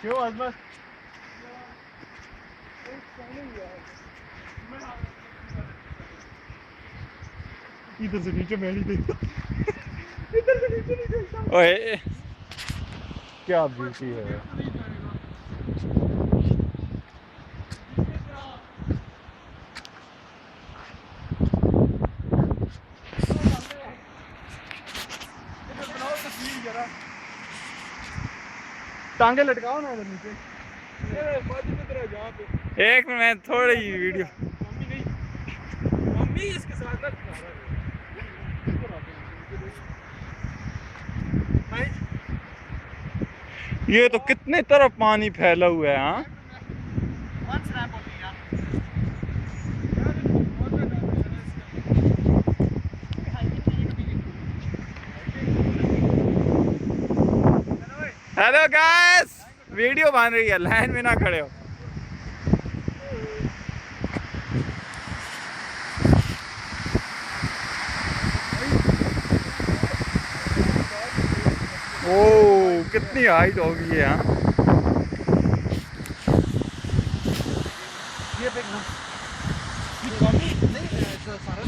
क्यों अजमत? इधर से नीचे मैं नहीं देखता। इधर से नीचे नहीं देखता। ओए क्या ब्यूटी है। टांगे लटकाओ ना इधर नीचे। एक मिनट थोड़ी वीडियो। मम्मी नहीं, मम्मी इसके साथ ना ये तो कितने तरफ पानी फैला हुआ है। हाँ हेलो गाइस, वीडियो बन रही है, लाइन में ना खड़े हो। ओ कितनी हाइट होगी है। हाँ ये देखना। ये कमी नहीं, सारा